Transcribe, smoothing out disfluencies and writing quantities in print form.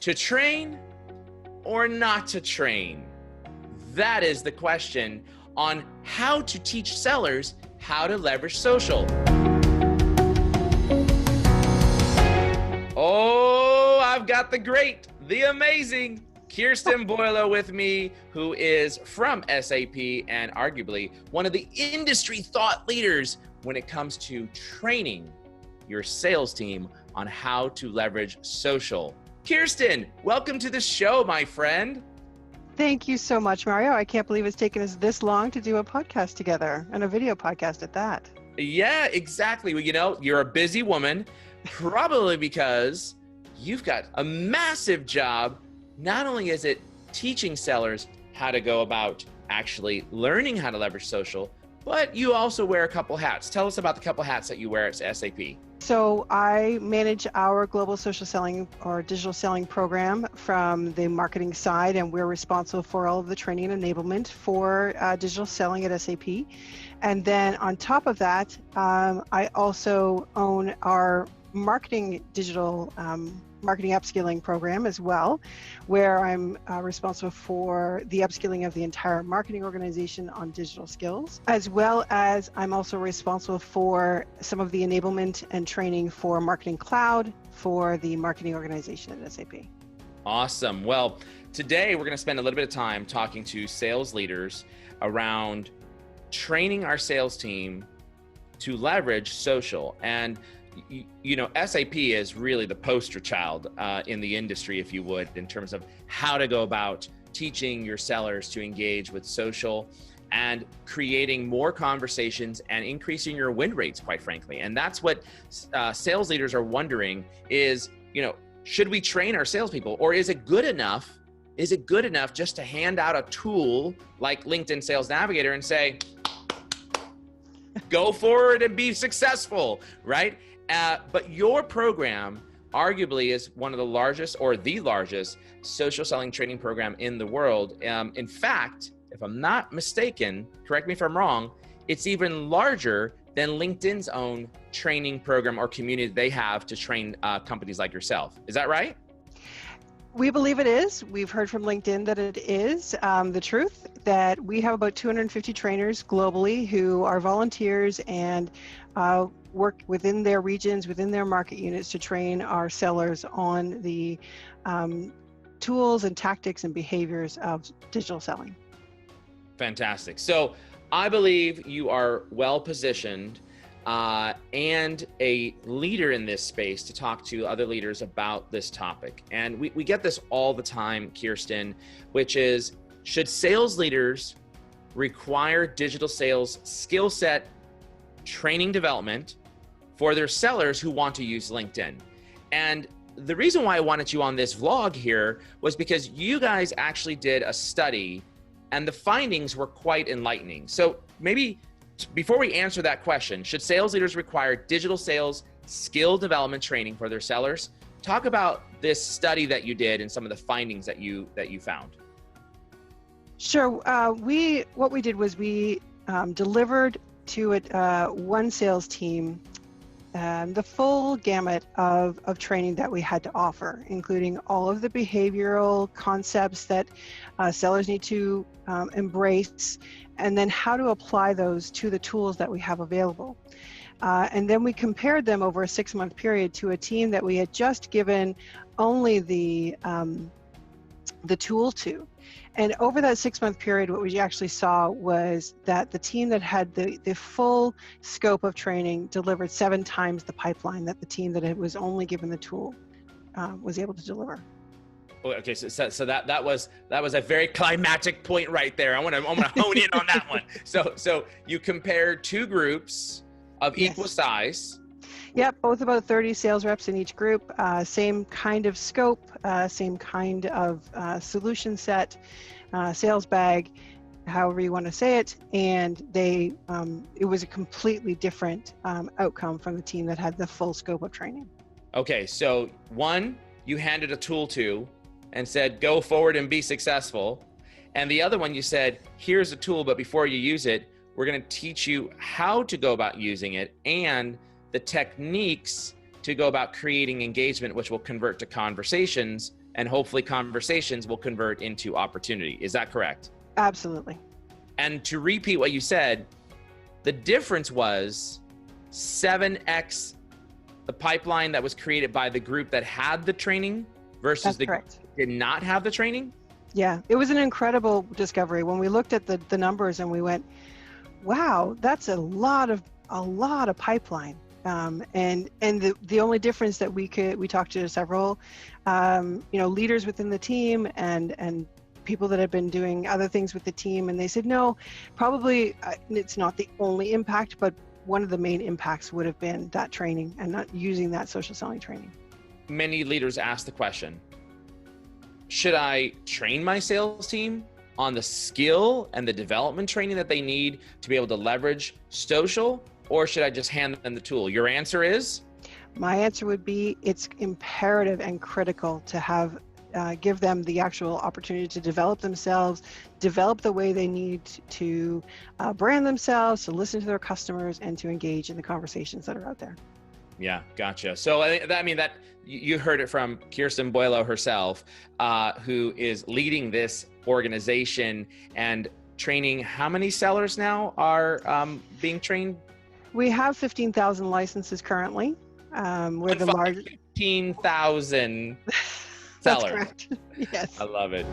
To train or not to train? That is the question on how to teach sellers how to leverage social. Oh, I've got the great, the amazing Kirsten Boileau with me, who is from SAP and arguably one of the industry thought leaders when it comes to training your sales team on how to leverage social. Kirsten, welcome to the show, my friend. Thank you so much, Mario. I can't believe it's taken us this long to do a podcast together, and a video podcast at that. Yeah, exactly. Well, you know, you're a busy woman, probably because you've got a massive job. Not only is it teaching sellers how to go about actually learning how to leverage social, but you also wear a couple hats. Tell us about the couple hats that you wear at SAP. So I manage our global social selling or digital selling program from the marketing side, and we're responsible for all of the training and enablement for digital selling at SAP. And then on top of that, I also own our marketing digital marketing upskilling program as well, where I'm responsible for the upskilling of the entire marketing organization on digital skills, as well as I'm also responsible for some of the enablement and training for Marketing Cloud for the marketing organization at SAP. Awesome. Well, today we're going to spend a little bit of time talking to sales leaders around training our sales team to leverage social. And you know, SAP is really the poster child in the industry, if you would, in terms of how to go about teaching your sellers to engage with social and creating more conversations and increasing your win rates, quite frankly. And that's what sales leaders are wondering is, you know, should we train our salespeople, or is it good enough? Is it good enough just to hand out a tool like LinkedIn Sales Navigator and say, go forward and be successful, right? But your program arguably is one of the largest or the largest social selling training program in the world. In fact, if I'm not mistaken, correct me if I'm wrong, it's even larger than LinkedIn's own training program or community they have to train companies like yourself. Is that right? We believe it is. We've heard from LinkedIn that it is the truth, that we have about 250 trainers globally who are volunteers and work within their regions, within their market units to train our sellers on the tools and tactics and behaviors of digital selling. Fantastic. So I believe you are well positioned and a leader in this space to talk to other leaders about this topic. And we get this all the time, Kirsten, which is, should sales leaders require digital sales skill set training development for their sellers who want to use LinkedIn? And the reason why I wanted you on this vlog here was because you guys actually did a study and the findings were quite enlightening. So maybe before we answer that question, should sales leaders require digital sales skill development training for their sellers? Talk about this study that you did and some of the findings that you found. Sure. What we did was we delivered to one sales team the full gamut of training that we had to offer, including all of the behavioral concepts that sellers need to embrace, and then how to apply those to the tools that we have available. And then we compared them over a 6-month period to a team that we had just given only the tool to. And over that 6-month period, what we actually saw was that the team that had the full scope of training delivered 7 times the pipeline that the team that was only given the tool was able to deliver. Okay, so that was a very climactic point right there. I want to hone in on that one. So you compared 2 groups of equal size. Yep, both about 30 sales reps in each group, same kind of scope, same kind of solution set, sales bag, however you want to say it, and it was a completely different outcome from the team that had the full scope of training. Okay, so one you handed a tool to and said, go forward and be successful. And the other one you said, here's a tool, but before you use it, we're going to teach you how to go about using it and the techniques to go about creating engagement, which will convert to conversations, and hopefully conversations will convert into opportunity. Is that correct? Absolutely. And to repeat what you said, the difference was 7x the pipeline that was created by the group that had the training versus the group that did not have the training? Yeah, it was an incredible discovery. When we looked at the numbers and we went, wow, that's a lot of pipeline. And the only difference that we talked to several, leaders within the team and people that have been doing other things with the team, and they said, no, probably it's not the only impact, but one of the main impacts would have been that training and not using that social selling training. Many leaders ask the question, should I train my sales team on the skill and the development training that they need to be able to leverage social, or should I just hand them the tool? Your answer is? My answer would be it's imperative and critical to have give them the actual opportunity to develop themselves, develop the way they need to brand themselves, to listen to their customers, and to engage in the conversations that are out there. Yeah, gotcha. So I mean that you heard it from Kirsten Boileau herself, who is leading this organization and training. How many sellers now are being trained? We have 15,000 licenses currently. We're the largest. 15,000 sellers. That's correct. Yes. I love it.